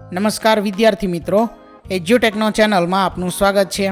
નમસ્કાર વિદ્યાર્થી મિત્રો, એજ્યુટેકનો ચેનલમાં આપનું સ્વાગત છે।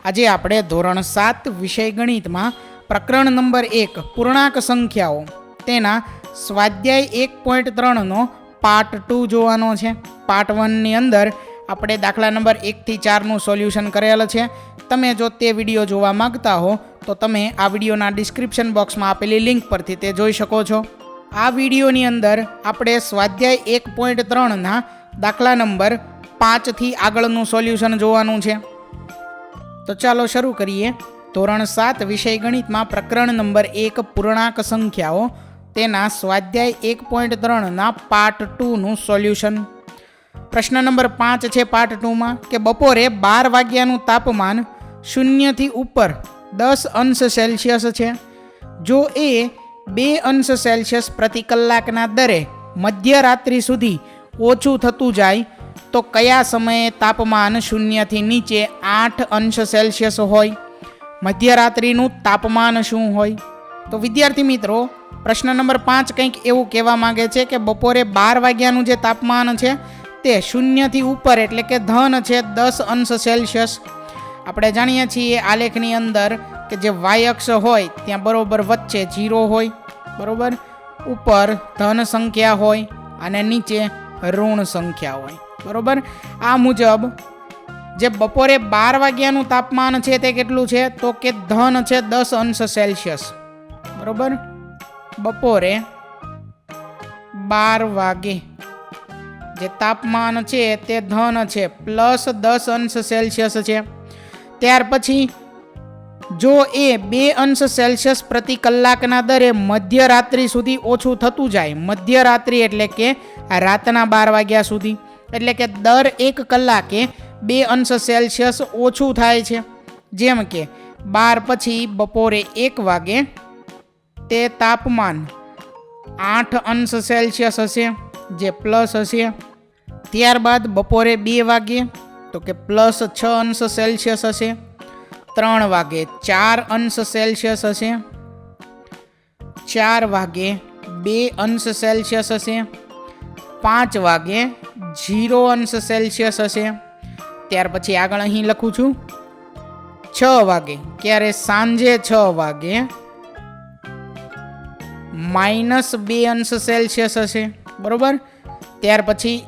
આજે આપણે ધોરણ 7 વિષય ગણિતમાં પ્રકરણ નંબર 1 પૂર્ણાંક સંખ્યાઓ તેના સ્વાધ્યાય 1.3નો પાર્ટ 2 જોવાનો છે। પાર્ટ 1ની અંદર આપણે દાખલા નંબર 1 થી 4નું સોલ્યુશન કરેલ છે। તમે જો તે વિડીયો જોવા માંગતા હો તો તમે આ વિડીયોના ડિસ્ક્રિપ્શન બોક્સમાં આપેલી લિંક પરથી તે જોઈ શકો છો। આ વિડીયોની અંદર આપણે સ્વાધ્યાય 1.3ના દાખલા નંબર 5 થી આગળનું સોલ્યુશન જોવાનું છે। તો ચાલો શરૂ કરીએ। ધોરણ 7 વિષય ગણિતમાં પ્રકરણ નંબર 1 પૂર્ણાંક સંખ્યાઓ તેના સ્વાધ્યાય 1.3ના પાર્ટ 2નું સોલ્યુશન। પ્રશ્ન નંબર 5 છે પાર્ટ 2માં કે બપોરે 12 વાગ્યાનું તાપમાન 0 થી ઉપર 10 અંશ સેલ્સિયસ છે। જો એ 2 અંશ સેલ્સિયસ પ્રતિ કલાકના દરે મધ્યરાત્રિ સુધી ઓછું થતું જાય તો કયા સમયે તાપમાન 0 થી નીચે 8 અંશ સેલ્સિયસ હોય? મધ્યરાત્રિનું તાપમાન શું હોય? તો વિદ્યાર્થી મિત્રો, પ્રશ્ન નંબર 5 કંઈક એવું કહેવા માંગે છે કે બપોરે 12 વાગ્યાનું જે તાપમાન છે તે 0 થી ઉપર એટલે કે ધન છે 10 અંશ સેલ્સિયસ। આપણે જાણીએ છીએ આલેખની અંદર કે જે વાય અક્ષ હોય ત્યાં બરોબર વચ્ચે 0 હોય, બરોબર, ઉપર ધન સંખ્યા હોય અને નીચે ઋણ સંખ્યા હોય, બરોબર। આ મુજબ જે બપોરે 12 વાગ્યાનું તાપમાન છે તે કેટલું છે તો કે ધન છે 10 અંશ સેલ્સિયસ, બરોબર। બપોરે 12 વાગે જે તાપમાન છે તે ધન છે પ્લસ 10 અંશ સેલ્સિયસ છે। ત્યાર પછી જો એ 2 અંશ સેલ્સિયસ પ્રતિ કલાકના દરે મધ્યરાત્રિ સુધી ઓછું થતું જાય, મધ્યરાત્રિ એટલે કે રાતના 12 વાગ્યા સુધી, એટલે કે દર 1 કલાકે 2 અંશ સેલ્સિયસ ઓછું થાય છે। જેમ કે 12 પછી બપોરે 1 વાગે તે તાપમાન 8 અંશ સેલ્સિયસ હશે જે પ્લસ હશે। ત્યારબાદ બપોરે 2 વાગે તો કે પ્લસ 6 અંશ સેલ્સિયસ હશે। 3 વાગે 4 અંશ સેલ્સિયસ હશે। 4 વાગે 2 અંશ સેલ્સિયસ હશે। 5 વાગે 0 અંશ સેલ્સિયસ હશે। ત્યાર પછી આગળ અહીં લખું છું 6 વાગે, ક્યારે સાંજે 6 વાગે -2 અંશ સેલ્સિયસ હશે, બરોબર। ત્યાર પછી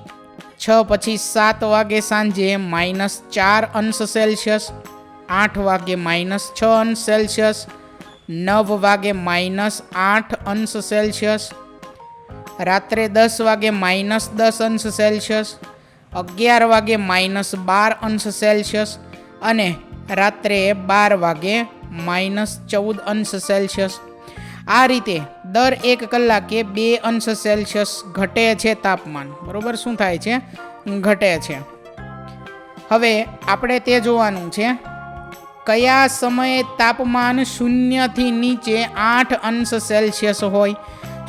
6 પછી 7 વાગે સાંજે -4 અંશ સેલ્સિયસ। 8 વાગે -6 અંશ સેલ્સિયસ। 9 વાગે -8 અંશ સેલ્સિયસ। રાત્રે 10 વાગે -10 અંશ સેલ્સિયસ। 11 વાગે -12 અંશ સેલ્સિયસ અને રાત્રે 12 વાગે -14 અંશ સેલ્સિયસ। આ રીતે દર 1 કલાકે 2 અંશ સેલ્સિયસ ઘટે છે તાપમાન, બરોબર। શું થાય છે? ઘટે છે। હવે આપણે તે જોવાનું છે કયા સમયે તાપમાન 0 થી નીચે 8 અંશ સેલ્સિયસ હોય।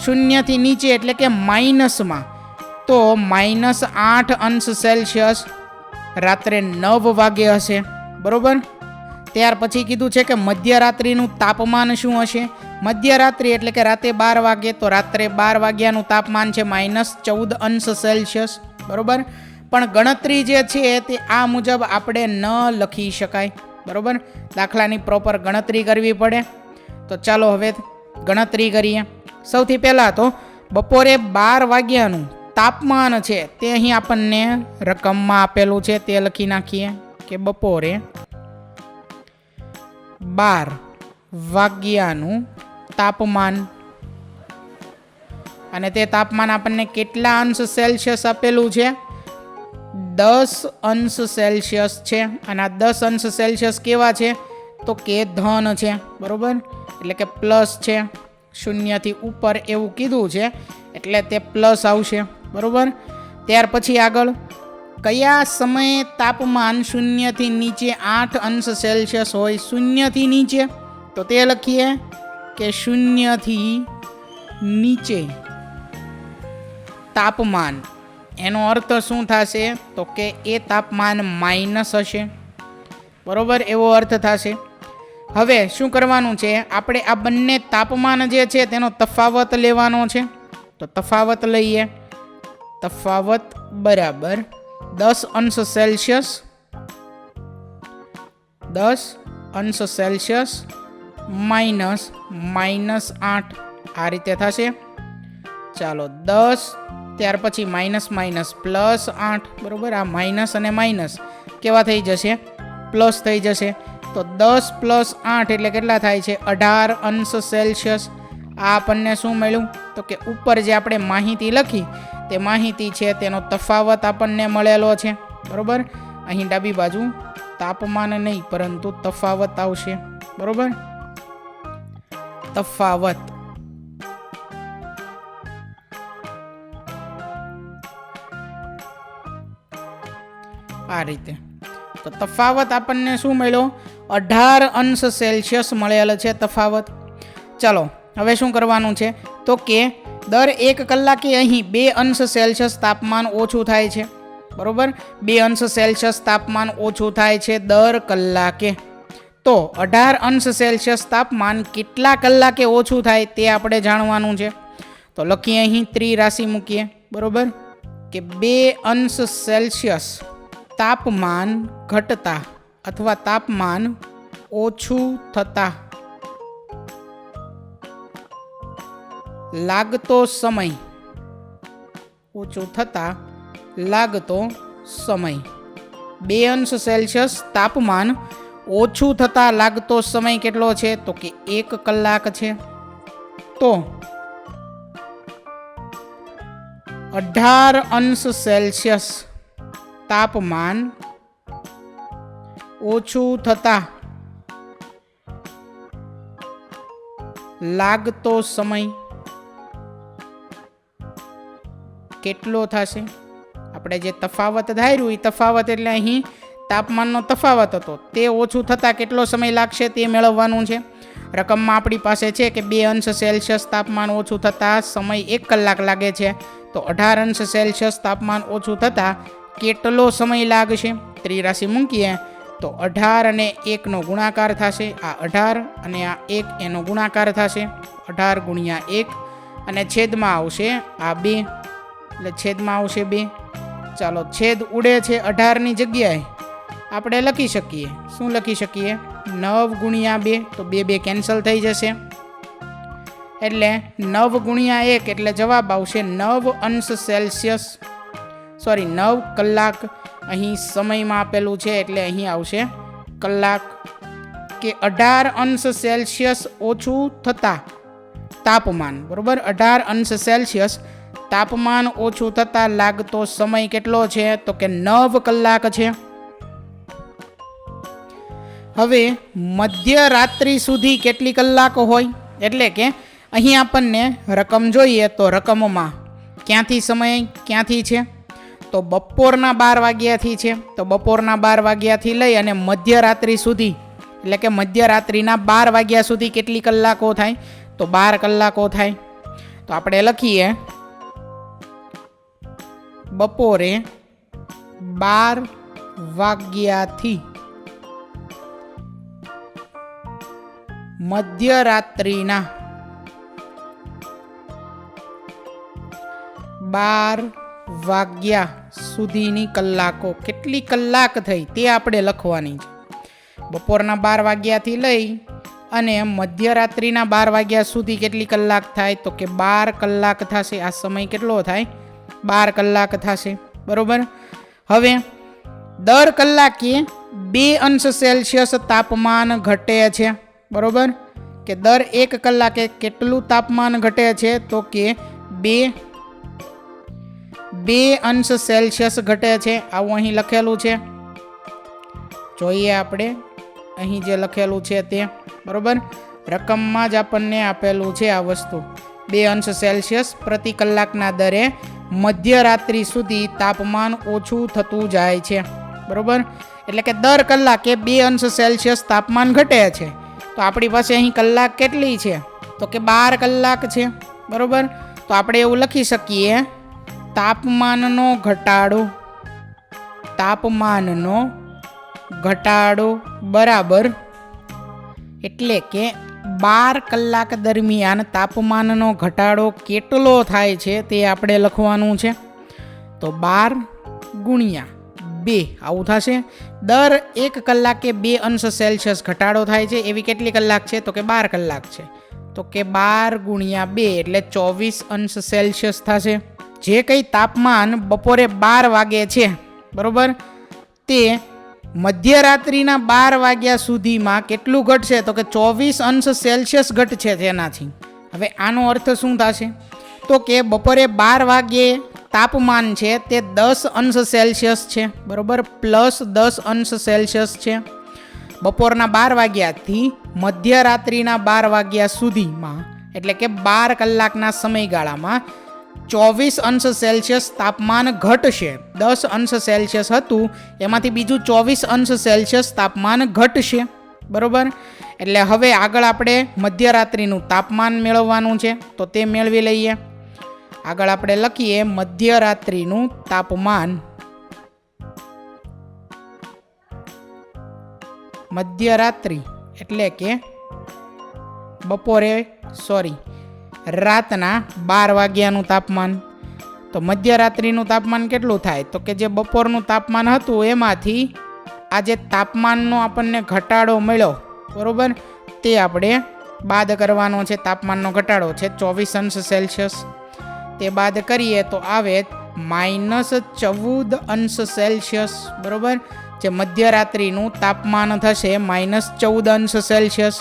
0 થી નીચે એટલે કે માઇનસમાં, તો -8 અંશ સેલ્સિયસ રાત્રે 9 વાગે હશે, બરોબર। ત્યાર પછી કીધું છે કે મધ્યરાત્રિનું તાપમાન શું હશે? મધ્યરાત્રિ એટલે કે રાતે 12 વાગે, તો રાત્રે 12 વાગ્યાનું તાપમાન છે -14 અંશ સેલ્સિયસ, બરોબર। પણ ગણતરી જે છે તે આ મુજબ આપણે ન લખી શકાય, બરોબર। દાખલાની પ્રોપર ગણતરી કરવી પડે। તો ચાલો હવે ગણતરી કરીએ। સૌથી પહેલાં તો બપોરે 12 વાગ્યાનું તાપમાન છે તે અહીં આપણને રકમમાં આપેલું છે તે લખી નાખીએ કે બપોરે 12 વાગ્યાનું તાપમાન, અને તે તાપમાન આપણને કેટલા અંશ સેલ્સિયસ આપેલું છે? 10 અંશ સેલ્સિયસ છે। અને આ 10 અંશ સેલ્સિયસ કેવા છે તો કે ધન છે, બરોબર, એટલે કે પ્લસ છે। 0 થી ઉપર એવું કીધું છે એટલે તે પ્લસ આવશે, બરોબર। ત્યાર પછી આગળ કયા સમયે તાપમાન 0 થી નીચે 8 અંશ સેલ્સિયસ હોય? 0 થી નીચે તો તે લખીએ કે 0 થી નીચે તાપમાન, એનો અર્થ શું થશે તો કે એ તાપમાન માઇનસ હશે, બરોબર, એવો અર્થ થશે। હવે શું કરવાનું છે? આપણે આ બંને તાપમાન જે છે તેનો તફાવત લેવાનો છે। તો તફાવત લઈએ તફાવત બરાબર 10 અંશ સેલ્સિયસ 10 અંશ સેલ્સિયસ માઇનસ -8 આ રીતે થશે. ચાલો 10 ત્યાર પછી માઇનસ માઇનસ +8 બરાબર. આ માઇનસ અને માઇનસ કેવા થઈ જશે? પ્લસ થઈ જશે. તો 10 + 8 એટલે કેટલા થાય છે? 18 અંશ સેલ્સિયસ. આ આપણને શું મળ્યું? તો કે ઉપર જે આપણે માહિતી લખી તે માહિતી છે તેનો તફાવત આપણને મળેલો છે બરાબર. અહીં ડાબી બાજુ તાપમાન નહીં પરંતુ તફાવત આવશે બરાબર. તફાવત આ રીતે. તો તફાવત આપણને શું મળ્યો? 18 અંશ સેલ્સિયસ મળેલ છે તફાવત. ચાલો હવે શું કરવાનું છે? તો કે દર 1 કલાકે અહીં 2 અંશ સેલ્સિયસ તાપમાન ઓછું થાય છે બરોબર. 2 અંશ સેલ્સિયસ તાપમાન ઓછું થાય છે દર કલાકે. તો 18 અંશ સેલ્સિયસ તાપમાન કેટલા કલાકે ઓછું થાય તે આપણે જાણવાનું છે. તો લખીએ અહીં ત્રિરાશિ મૂકીએ બરોબર કે 2 અંશ સેલ્સિયસ તાપમાન ઘટતા અથવા તાપમાન ઓછું થતા લાગતો સમય, ઓછું થતા લાગતો સમય. 2 અંશ સેલ્સિયસ તાપમાન ઓછું થતા લાગતો સમય કેટલો છે? તો કે 1 કલાક છે. તો 18 અંશ સેલ્સિયસ તાપમાન ઓછું થતા લાગતો સમય કેટલો થશે? આપણે જે તફાવત ધાર્યું એ તફાવત એટલે અહીં તાપમાનનો તફાવત હતો તે ઓછું થતાં કેટલો સમય લાગશે તે મેળવવાનું છે. રકમમાં આપણી પાસે છે કે 2 અંશ સેલ્સિયસ તાપમાન ઓછું થતાં સમય 1 કલાક લાગે છે. તો 18 અંશ સેલ્સિયસ તાપમાન ઓછું થતાં કેટલો સમય લાગશે? ત્રિરાશિ મૂકીએ તો 18 અને 1 નો ગુણાકાર થશે. આ 18 અને આ 1 એનો ગુણાકાર થશે. 18 × 1 અને છેદમાં આવશે આ 2 એટલે છેદમાં આવશે 2. ચાલો છેદ ઉડે છે 18 ની જગ્યાએ આપણે લખી શકીએ. શું લખી શકીએ? 9 × 2. તો 2 2 કેન્સલ થઈ જશે એટલે 9 × 1 એટલે જવાબ આવશે 9 અંશ સેલ્સિયસ, સોરી 9 કલાક. અહીં સમયમાં આપેલું છે એટલે અહીં આવશે કલાક. કે 18 અંશ સેલ્સિયસ ઓછું થતા તાપમાન બરોબર. 18 અંશ સેલ્સિયસ તાપમાન ઓછું થતાં લાગતો સમય કેટલો છે? તો કે 9 કલાક છે. હવે મધ્યરાત્રિ સુધી કેટલી કલાક હોય? એટલે કે અહીં આપણને રકમ જોઈએ તો રકમમાં ક્યાંથી સમય ક્યાંથી છે? તો બપોરના 12 વાગ્યાથી છે. તો બપોરના 12 વાગ્યાથી લઈ અને મધ્યરાત્રિ સુધી એટલે કે મધ્યરાત્રિના 12 વાગ્યા સુધી કેટલી કલાકો થાય? તો 12 કલાકો થાય. તો આપણે લખીએ બપોરે 12 વાગ્યાથી મધ્યરાત્રિના 12 વાગ્યા સુધીની કલાકો કેટલી કલાક થઈ તે આપણે લખવાની છે. બપોરના 12 વાગ્યાથી લઈ અને મધ્યરાત્રિના 12 વાગ્યા સુધી કેટલી કલાક થાય? તો કે 12 કલાક થશે. આ સમય કેટલો થાય? 12 કલાક થશે બરોબર. હવે દર કલાકે 2 અંશ સેલ્સિયસ તાપમાન ઘટે છે બરોબર. કે દર 1 કલાકે કેટલું તાપમાન ઘટે છે? તો કે 2 અંશ સેલ્સિયસ ઘટે છે. આવું અહીં લખેલું છે, જોઈએ આપણે અહીં જે લખેલું છે તે બરોબર. રકમમાં જ આપણને આપેલું છે આ વસ્તુ. 2 અંશ સેલ્સિયસ પ્રતિ કલાકના દરે મધ્યરાત્રિ સુધી તાપમાન ઓછું થતું જાય છે બરોબર. એટલે કે દર કલાકે 2 અંશ સેલ્સિયસ તાપમાન ઘટે છે. તો આપણી પાસે અહીં કલાક કેટલી છે? તો કે 12 કલાક છે બરોબર. તો આપણે એવું લખી શકીએ તાપમાનનો ઘટાડો, તાપમાનનો ઘટાડો બરાબર એટલે કે 12 કલાક દરમિયાન તાપમાનનો ઘટાડો કેટલો થાય છે તે આપણે લખવાનું છે. તો 12 ગુણ્યા 2 આવું થશે. દર 1 કલાકે 2 અંશ સેલ્સિયસ ઘટાડો થાય છે. એવી કેટલી કલાક છે? તો કે 12 કલાક છે. તો કે 12 ગુણ્યા 2 એટલે 24 અંશ સેલ્સિયસ થશે. જે કંઈ તાપમાન બપોરે 12 વાગે છે, બરોબર, તે મધ્યરાત્રિના 12 વાગ્યા સુધીમાં કેટલું ઘટશે? તો કે 24 અંશ સેલ્સિયસ ઘટશે તેનાથી. હવે આનો અર્થ શું થશે? તો કે બપોરે 12 વાગ્યે તાપમાન છે તે 10 અંશ સેલ્સિયસ છે, બરોબર, પ્લસ 10 અંશ સેલ્સિયસ છે. બપોરના 12 વાગ્યાથી મધ્યરાત્રિના 12 વાગ્યા સુધીમાં એટલે કે 12 કલાકના સમયગાળામાં 24 અંશ સેલ્સિયસ તાપમાન ઘટશે. 10 અંશ સેલ્સિયસ હતું એમાંથી બીજું 24 અંશ સેલ્સિયસ તાપમાન ઘટશે, બરોબર. એટલે હવે આગળ આપણે મધ્યરાત્રિનું તાપમાન મેળવવાનું છે, તો તે મેળવી લઈએ. આગળ આપણે લખીએ મધ્યરાત્રિનું તાપમાન. મધ્યરાત્રિ એટલે કે રાતના 12 વાગ્યાનું તાપમાન. તો મધ્યરાત્રિનું તાપમાન કેટલું થાય? તો કે જે બપોરનું તાપમાન હતું એમાંથી આ જે તાપમાનનો આપણને ઘટાડો મળ્યો, બરોબર, તે આપણે બાદ કરવાનો છે. તાપમાનનો ઘટાડો છે 24 અંશ સેલ્સિયસ. તે બાદ કરીએ તો આવે -14 અંશ સેલ્સિયસ, બરોબર. જે મધ્યરાત્રિનું તાપમાન થશે -14 અંશ સેલ્સિયસ.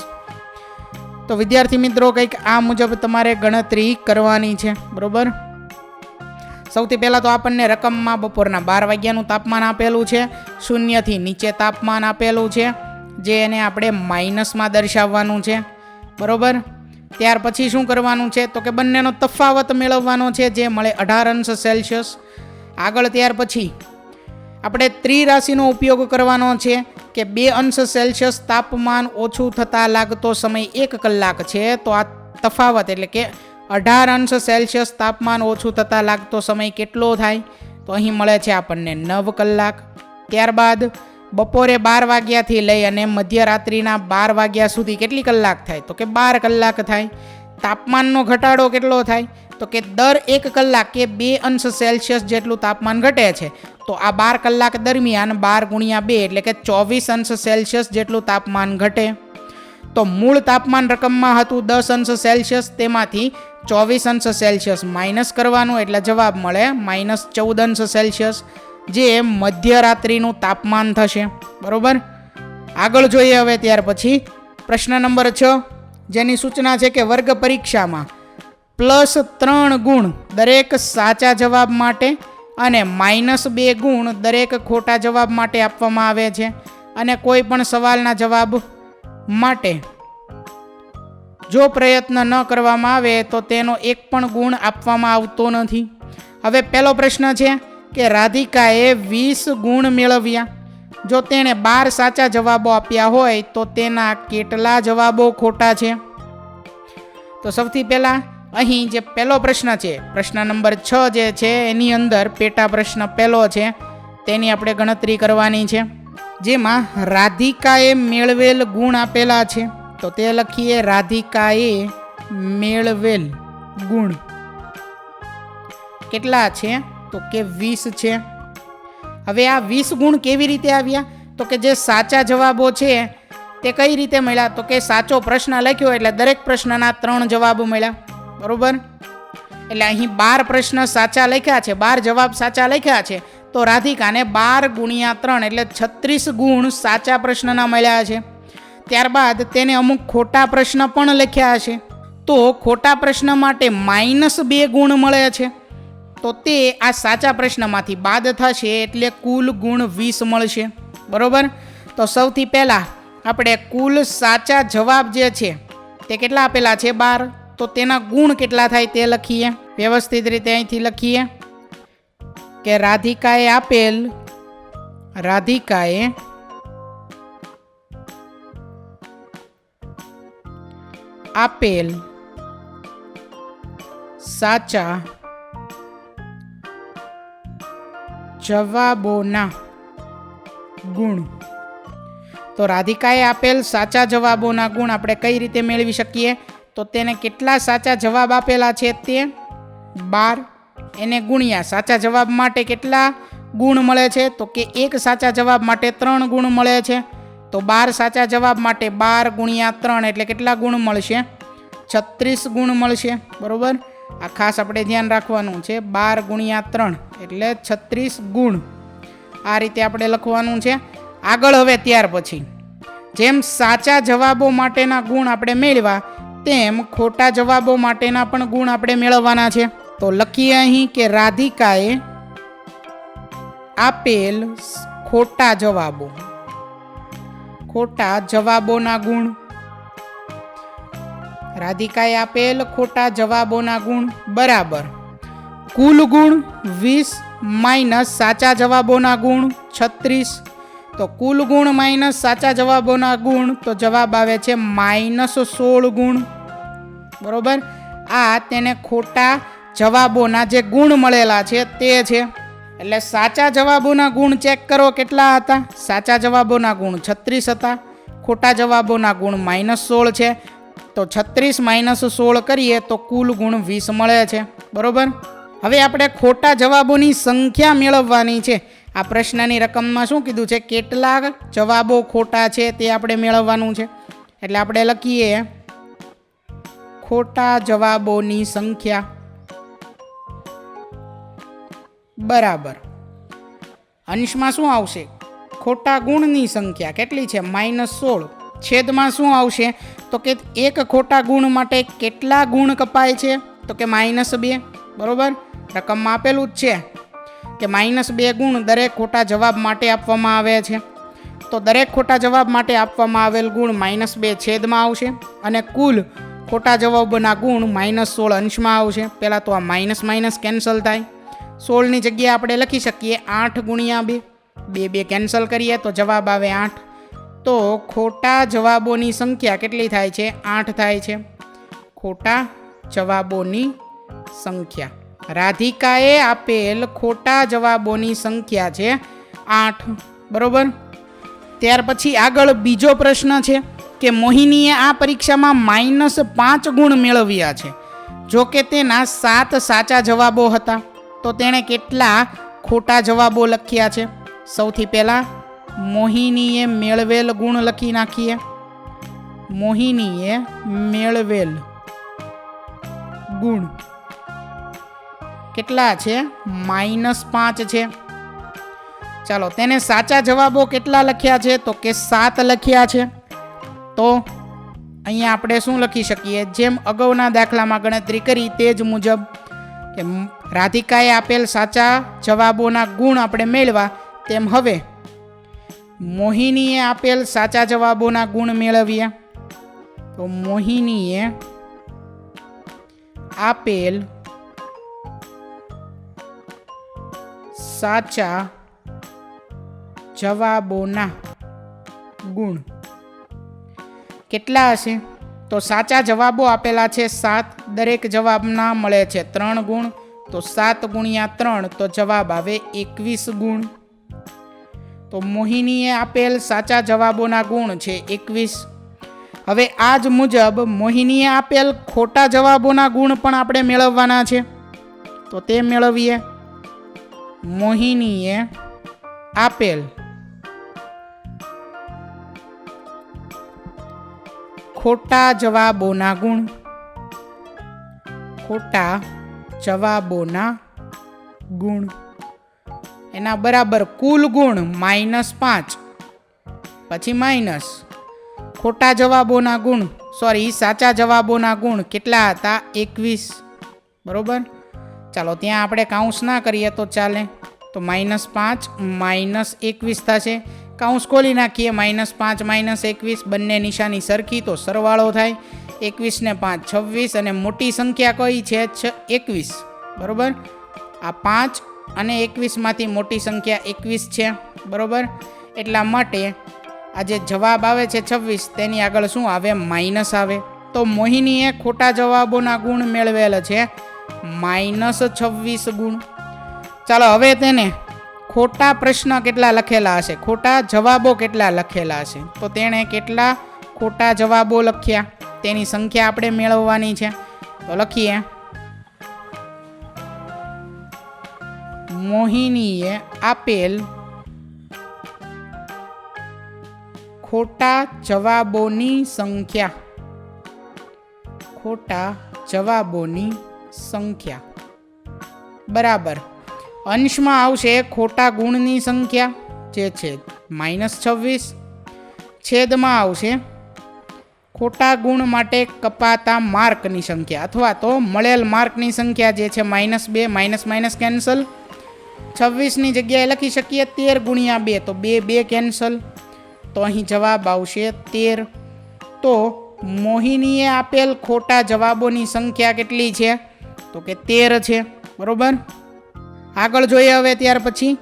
તો વિદ્યાર્થી મિત્રો કંઈક આ મુજબ તમારે ગણતરી કરવાની છે, બરોબર. સૌથી પહેલાં તો આપણને રકમમાં બપોરના 12 વાગ્યાનું તાપમાન આપેલું છે, 0થી નીચે તાપમાન આપેલું છે, જે એને આપણે માઇનસમાં દર્શાવવાનું છે, બરોબર. ત્યાર પછી શું કરવાનું છે? તો કે બંનેનો તફાવત મેળવવાનો છે, જે મળે 18 અંશ સેલ્સિયસ. આગળ ત્યાર પછી આપણે ત્રિરાશિનો ઉપયોગ કરવાનો છે કે 2 અંશ સેલ્સિયસ તાપમાન ઓછું થતાં લાગતો સમય 1 કલાક છે. તો આ તફાવત એટલે કે 18 અંશ સેલ્સિયસ તાપમાન ઓછું થતાં લાગતો સમય કેટલો થાય? તો અહીં મળે છે આપણને 9 કલાક. ત્યારબાદ બપોરે 12 વાગ્યાથી લઈ અને મધ્યરાત્રિના 12 વાગ્યા સુધી કેટલી કલાક થાય? તો કે 12 કલાક થાય. તાપમાનનો ઘટાડો કેટલો થાય? તો કે દર 1 કલાકે 2 અંશ સેલ્સિયસ જેટલું તાપમાન ઘટે છે. તો આ 12 કલાક દરમિયાન 12 ગુણ્યા 2 એટલે કે 24 અંશ સેલ્સિયસ જેટલું તાપમાન ઘટે. તો મૂળ તાપમાન રકમમાં હતું 10 અંશ સેલ્સિયસ, તેમાંથી 24 અંશ સેલ્સિયસ માઇનસ કરવાનું એટલે જવાબ મળે -14 અંશ સેલ્સિયસ, જે મધ્યરાત્રિનું તાપમાન થશે, બરોબર. આગળ જોઈએ હવે ત્યાર પછી પ્રશ્ન નંબર 6, જેની સૂચના છે કે વર્ગ પરીક્ષામાં +3 ગુણ દરેક સાચા જવાબ માટે અને -2 ગુણ દરેક ખોટા જવાબ માટે આપવામાં આવે છે, અને કોઈ પણ સવાલના જવાબ માટે જો પ્રયત્ન ન કરવામાં આવે તો તેનો એક પણ ગુણ આપવામાં આવતો નથી. હવે પહેલો પ્રશ્ન છે કે રાધિકાએ 20 ગુણ મેળવ્યા. જો તેણે 12 સાચા જવાબો આપ્યા હોય તો તેના કેટલા જવાબો ખોટા છે? તો સૌથી પહેલાં અહીં જે પહેલો પ્રશ્ન છે, પ્રશ્ન નંબર 6 જે છે એની અંદર પેટા પ્રશ્ન પહેલો છે તેની આપણે ગણતરી કરવાની છે, જેમાં રાધિકાએ મેળવેલ ગુણ આપેલા છે. તો તે લખીએ રાધિકાએ મેળવેલ ગુણ કેટલા છે? તો કે 20 છે. હવે આ 20 ગુણ કેવી રીતે આવ્યા? તો કે જે સાચા જવાબો છે તે કઈ રીતે મળ્યા? તો કે સાચો પ્રશ્ન લખ્યો એટલે દરેક પ્રશ્નના 3 જવાબ મળ્યા, બરોબર. એટલે અહીં 12 પ્રશ્ન સાચા લખ્યા છે, 12 જવાબ સાચા લખ્યા છે, તો રાધિકાને 12 ગુણ્યા 3 એટલે 36 ગુણ સાચા પ્રશ્નના મળ્યા છે. ત્યારબાદ તેને અમુક ખોટા પ્રશ્ન પણ લખ્યા છે, તો ખોટા પ્રશ્ન માટે -2 ગુણ મળે છે. તો તે આ સાચા પ્રશ્નમાંથી બાદ થશે એટલે કુલ ગુણ 20 મળશે, બરોબર. તો સૌથી પહેલાં આપણે કુલ સાચા જવાબ જે છે તે કેટલા આપેલા છે? 12. તો તેના ગુણ કેટલા થાય તે લખીએ. વ્યવસ્થિત રીતે અહીંથી લખીએ કે રાધિકાએ આપેલ સાચા જવાબોના ગુણ. તો રાધિકાએ આપેલ સાચા જવાબોના ગુણ આપણે કઈ રીતે મેળવી શકીએ? તો તેને કેટલા સાચા જવાબ આપેલા છે તે 12. એને ગુણ્યા સાચા જવાબ માટે કેટલા ગુણ મળે છે? તો કે એક સાચા જવાબ માટે 3 ગુણ મળે છે. તો 12 સાચા જવાબ માટે 12 ગુણ્યા 3 એટલે કેટલા ગુણ મળશે? 36 ગુણ મળશે. બરોબર, આ ખાસ આપણે ધ્યાન રાખવાનું છે. 12 ગુણ્યા 3 એટલે 36 ગુણ. આ રીતે આપણે લખવાનું છે. આગળ હવે ત્યાર પછી જેમ સાચા જવાબો માટેના ગુણ આપણે મેળવ્યા તેમ ખોટા જવાબો માટેના પણ ગુણ આપણે મેળવવાના છે. તો લખીએ અહીં કે રાધિકાએ આપેલ ખોટા જવાબોના ગુણ. રાધિકાએ આપેલ ખોટા જવાબોના ગુણ બરાબર કુલ ગુણ 20 માઇનસ સાચા જવાબોના ગુણ 36. તો કુલ ગુણ માઇનસ સાચા જવાબોના ગુણ તો જવાબ આવે છે -16 ગુણ. બરોબર, આ તેને ખોટા જવાબોના જે ગુણ મળેલા છે તે છે. એટલે સાચા જવાબોના ગુણ ચેક કરો કેટલા હતા? સાચા જવાબોના ગુણ 36 હતા, ખોટા જવાબોના ગુણ -16 છે. તો 36 - 16 કરીએ તો કુલ ગુણ 20 મળે છે. બરોબર, હવે આપણે ખોટા જવાબોની સંખ્યા મેળવવાની છે. આ પ્રશ્નની રકમમાં શું કીધું છે? કેટલા જવાબો ખોટા છે તે આપણે મેળવવાનું છે. એટલે આપણે લખીએ ખોટા જવાબોની સંખ્યા બરાબર અંશમાં શું આવશે? ખોટા ગુણની સંખ્યા કેટલી છે? -16. છેદમાં શું આવશે? તો કે એક ખોટા ગુણ માટે કેટલા ગુણ કપાય છે? તો કે -2. બરોબર, રકમમાં આપેલું જ છે કે -2 ગુણ દરેક ખોટા જવાબ માટે આપવામાં આવે છે. તો દરેક ખોટા જવાબ માટે આપવામાં આવેલ ગુણ -2 છેદમાં આવશે અને કુલ ખોટા જવાબોના ગુણ -16 અંશમાં આવશે. પહેલાં તો આ માઇનસ કેન્સલ થાય. 16ની જગ્યાએ આપણે લખી શકીએ 8 ગુણ્યા 2. 2 કેન્સલ કરીએ તો જવાબ આવે 8. તો ખોટા જવાબોની સંખ્યા કેટલી થાય છે? 8 થાય છે. ખોટા જવાબોની સંખ્યા રાધિકાએ આપેલ ખોટા જવાબોની સંખ્યા છે 8. બરોબર, ત્યાર પછી આગળ બીજો પ્રશ્ન છે કે મોહિનીએ આ પરીક્ષામાં -5 ગુણ મેળવ્યા છે. જો કે તેના 7 સાચા જવાબો હતા તો તેણે કેટલા ખોટા જવાબો લખ્યા છે? સૌથી પહેલા મોહિનીએ મેળવેલ ગુણ લખી નાખીએ. મોહિનીએ મેળવેલ ગુણ કેટલા છે? -5 છે. ચાલો, તેને સાચા જવાબો કેટલા લખ્યા છે? તો કે 7 લખ્યા છે. તો અહીંયા આપણે શું લખી શકીએ? જેમ અગાઉના દાખલામાં ગણતરી કરી તે જ મુજબ કે રાધિકાએ આપેલ સાચા જવાબોના ગુણ આપણે મેળવ્યા તેમ હવે મોહિનીએ આપેલ સાચા જવાબોના ગુણ મેળવ્યા. તો મોહિનીએ આપેલ સાચા જવાબોના ગુણ કેટલા હશે? તો સાચા જવાબો આપેલા છે 7, દરેક જવાબના મળે છે 3 ગુણ. તો 7 ગુણ્યા 3 તો જવાબ આવે 21 ગુણ. તો મોહિનીએ આપેલ સાચા જવાબોના ગુણ છે 21. હવે આ જ મુજબ મોહિનીએ આપેલ ખોટા જવાબોના ગુણ પણ આપણે મેળવવાના છે. તો તે મેળવીએ. મોહિનીએ આપેલ ખોટા જવાબોના ગુણ. ખોટા જવાબોના ગુણ એના બરાબર કુલ ગુણ -5 પછી માઇનસ ખોટા જવાબોના ગુણ સાચા જવાબોના ગુણ કેટલા હતા? 21. બરોબર, ચાલો ત્યાં આપણે કાઉન્સ ના કરીએ તો ચાલે. તો -5 -21 થશે. કાઉન્સ ખોલી નાખીએ. -5 -21 બંને નિશાની સરખી તો સરવાળો થાય. 21 ને 5 26 અને મોટી સંખ્યા કઈ છે? 21. બરોબર, આ 5 અને 21માંથી મોટી સંખ્યા 21 છે. બરોબર, એટલા માટે આ જે જવાબ આવે છે 26 તેની આગળ શું આવે? માઇનસ આવે. તો મોહિનીએ ખોટા જવાબોના ગુણ મેળવેલ છે -26 ગુણ. ચાલો હવે તેને ખોટા પ્રશ્ન કેટલા લખેલા હશે? ખોટા જવાબો કેટલા લખેલા હશે? તો તેણે કેટલા ખોટા જવાબો લખ્યા તેની સંખ્યા આપણે મેળવવાની છે. તો લખીએ મોહિનીએ આપેલ ખોટા જવાબોની સંખ્યા. ખોટા જવાબોની સંખ્યા બરાબર અંશમાં આવશે ખોટા ગુણની સંખ્યા જે છે -26, છેદમાં આવશે ખોટા ગુણ માટે કપાતા માર્કની સંખ્યા અથવા તો મળેલ માર્કની સંખ્યા જે છે -2, માઇનસ માઇનસ કેન્સલ. 26ની જગ્યાએ લખી શકીએ 13 ગુણ્યા 2 તો 2 કેન્સલ, તો અહીં જવાબ આવશે 13. તો મોહિનીએ આપેલ ખોટા જવાબોની સંખ્યા કેટલી છે તો કે 13 છે. બરોબર, આગળ જોઈએ હવે. ત્યાર પછી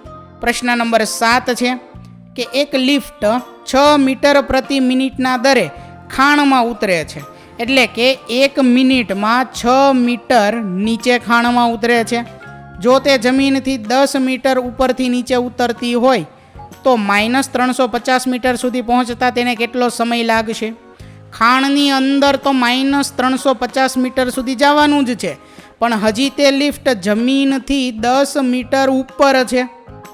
પ્રશ્ન નંબર 7 છે કે એક લિફ્ટ 6 મીટર પ્રતિ મિનિટના દરે ખાણમાં ઉતરે છે. એટલે કે 1 મિનિટમાં 6 મીટર નીચે ખાણમાં ઉતરે છે. જો તે જમીનથી 10 મીટર ઉપરથી નીચે ઉતરતી હોય તો -350 મીટર સુધી પહોંચતા તેને કેટલો સમય લાગશે? ખાણની અંદર તો -350 મીટર સુધી જવાનું જ છે, પણ હજી તે લિફ્ટ જમીનથી 10 મીટર ઉપર છે.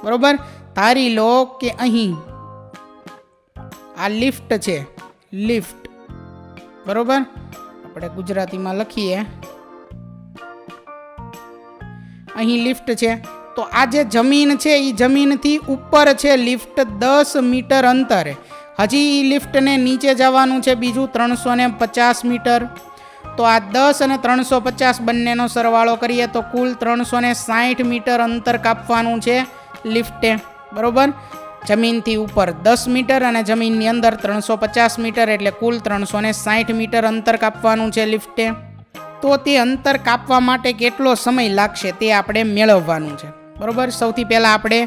બરોબર, ધારી લો કે અહીં આ લિફ્ટ છે, લિફ્ટ. બરોબર, આપણે ગુજરાતીમાં લખીએ, અહીં લિફ્ટ છે. તો આ જે જમીન છે એ જમીનથી ઉપર છે લિફ્ટ 10 મીટર અંતરે. હજી લિફ્ટને નીચે જવાનું છે બીજું 350 મીટર. તો આ 10 અને 350 બંનેનો સરવાળો કરીએ તો કુલ 360 મીટર અંતર કાપવાનું છે લિફ્ટે. બરોબર, જમીનથી ઉપર 10 મીટર અને જમીનની અંદર 350 મીટર, એટલે કુલ 360 મીટર અંતર કાપવાનું છે લિફ્ટે. તો તે અંતર કાપવા માટે કેટલો સમય લાગશે તે આપણે મેળવવાનું છે. બરોબર, સૌથી પહેલાં આપણે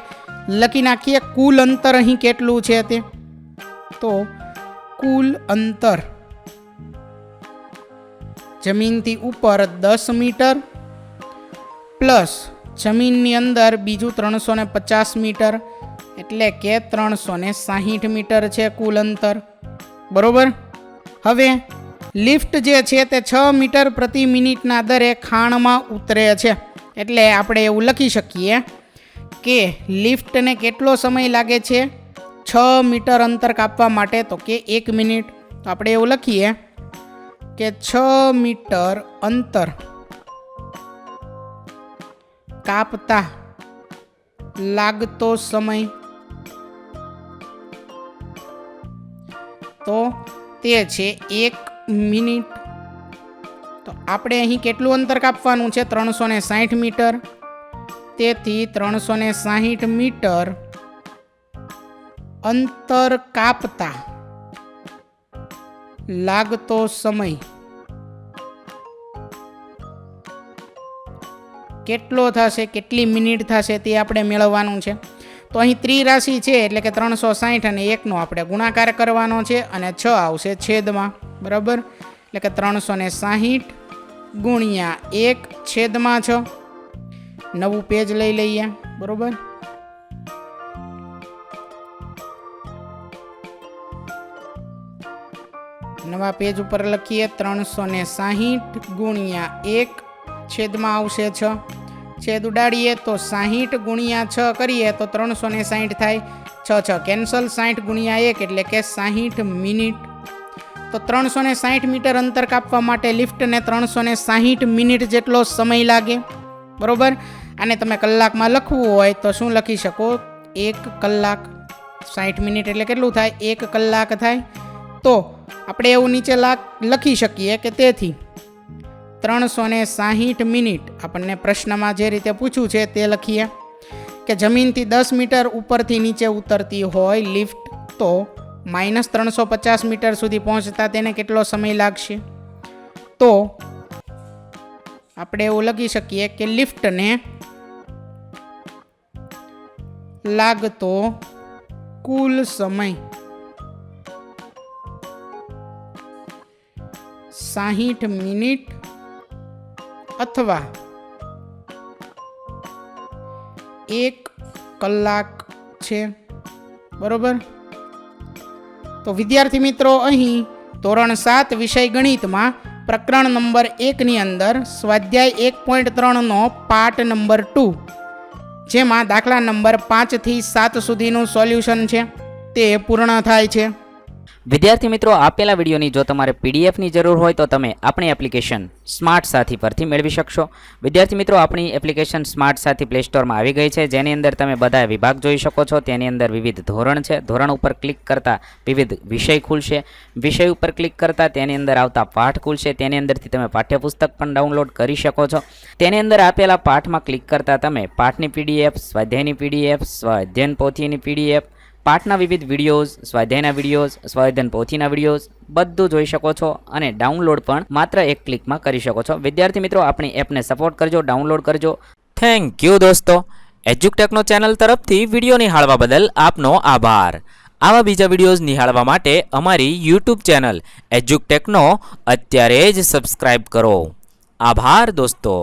લખી નાખીએ કુલ અંતર અહીં કેટલું છે તે. તો કુલ અંતર જમીનથી ઉપર 10 મીટર પ્લસ જમીનની અંદર બીજું 350 મીટર, એટલે કે 360 મીટર છે કુલ અંતર. બરોબર, હવે લિફ્ટ જે છે તે 6 મીટર પ્રતિ મિનિટના દરે ખાણમાં ઉતરે છે. એટલે આપણે એવું લખી શકીએ કે લિફ્ટને કેટલો સમય લાગે છે 6 મીટર અંતર કાપવા માટે, તો કે 1 મિનિટ. તો આપણે એવું લખીએ કે 6 મીટર અંતર કાપતા લાગતો સમય તો તે છે 1 મિનિટ. તો આપણે અહીં કેટલું અંતર કાપવાનું છે 360 મીટર. તેથી 360 મીટર અંતર કાપતા લાગતો સમય કેટલો થશે, કેટલી મિનિટ થશે તે આપણે મેળવવાનું છે. તો અહીં ત્રિરાશિ છે એટલે કે 360 અને 1નો આપણે ગુણાકાર કરવાનો છે અને 6 આવશે છેદમાં. બરાબર, એટલે કે 360 ગુણ્યા 1 છેદમાં 6. નવું પેજ લઈ લઈએ. બરોબર, નવા પેજ ઉપર લખીએ 360 ગુણ્યા 1 છેદમાં આવશે 6. છેદ ઉડાડીએ તો 60 ગુણ્યા 6 કરીએ તો 360 થાય. 6 કેન્સલ, 60 ગુણ્યા 1 એટલે કે 60 મિનિટ. તો 360 મીટર અંતર કાપવા માટે લિફ્ટને 360 મિનિટ જેટલો સમય લાગે. બરોબર, આને તમે કલાકમાં લખવું હોય તો શું લખી શકો? 1 કલાક. 60 મિનિટ એટલે કેટલું થાય? 1 કલાક થાય. તો આપણે એવું નીચે લખી શકીએ કે તેથી 360 મિનિટ આપણને પ્રશ્નમાં જે રીતે પૂછ્યું છે તે લખીએ કે જમીનથી 10 મીટર ઉપરથી નીચે ઉતરતી હોય લિફ્ટ તો -350 મીટર સુધી પહોંચતા તેને કેટલો સમય લાગશે? તો આપણે એવું લખી શકીએ કે લિફ્ટને લાગતો કુલ સમય 60 મિનિટ અથવા 1 કલાક છે. બરોબર, તો વિદ્યાર્થી મિત્રો અહીં ધોરણ 7 વિષય ગણિતમાં પ્રકરણ નંબર 1ની અંદર સ્વાધ્યાય 1.3નો પાઠ નંબર 2 જેમાં દાખલા નંબર 5 થી 7 સુધીનું સોલ્યુશન છે તે પૂર્ણ થાય છે. વિદ્યાર્થી મિત્રો, આપેલા વિડીયોની જો તમારે પીડીએફની જરૂર હોય તો તમે આપણી એપ્લિકેશન સ્માર્ટ સાથી પરથી મેળવી શકશો. વિદ્યાર્થી મિત્રો, આપણી એપ્લિકેશન સ્માર્ટ સાથી પ્લે સ્ટોરમાં આવી ગઈ છે, જેની અંદર તમે બધા વિભાગ જોઈ શકો છો. તેની અંદર વિવિધ ધોરણ છે. ધોરણ ઉપર ક્લિક કરતાં વિવિધ વિષય ખુલશે. વિષય ઉપર ક્લિક કરતાં તેની અંદર આવતા પાઠ ખુલશે. તેની અંદરથી તમે પાઠ્યપુસ્તક પણ ડાઉનલોડ કરી શકો છો. તેની અંદર આપેલા પાઠમાં ક્લિક કરતાં તમે પાઠની પીડીએફ, સ્વાધ્યાયની પીડીએફ, સ્વાધ્યાયન પોથીની પીડીએફ, પાઠના વિવિધ વિડીયોઝ, સ્વાધ્યાયના વિડીયોઝ, સ્વાધ્યાયન પોથીના વિડીયોઝ બધું જોઈ શકો છો અને ડાઉનલોડ પણ માત્ર એક ક્લિકમાં કરી શકો છો. વિદ્યાર્થી મિત્રો, આપણી એપને સપોર્ટ કરજો, ડાઉનલોડ કરજો. થેન્ક યુ દોસ્તો. એજ્યુકટેકનો ચેનલ તરફથી વિડીયો નિહાળવા બદલ આપનો આભાર. આવા બીજા વિડીયોઝ નિહાળવા માટે અમારી યુટ્યુબ ચેનલ એજ્યુકટેકનો અત્યારે જ સબસ્ક્રાઇબ કરો. આભાર દોસ્તો.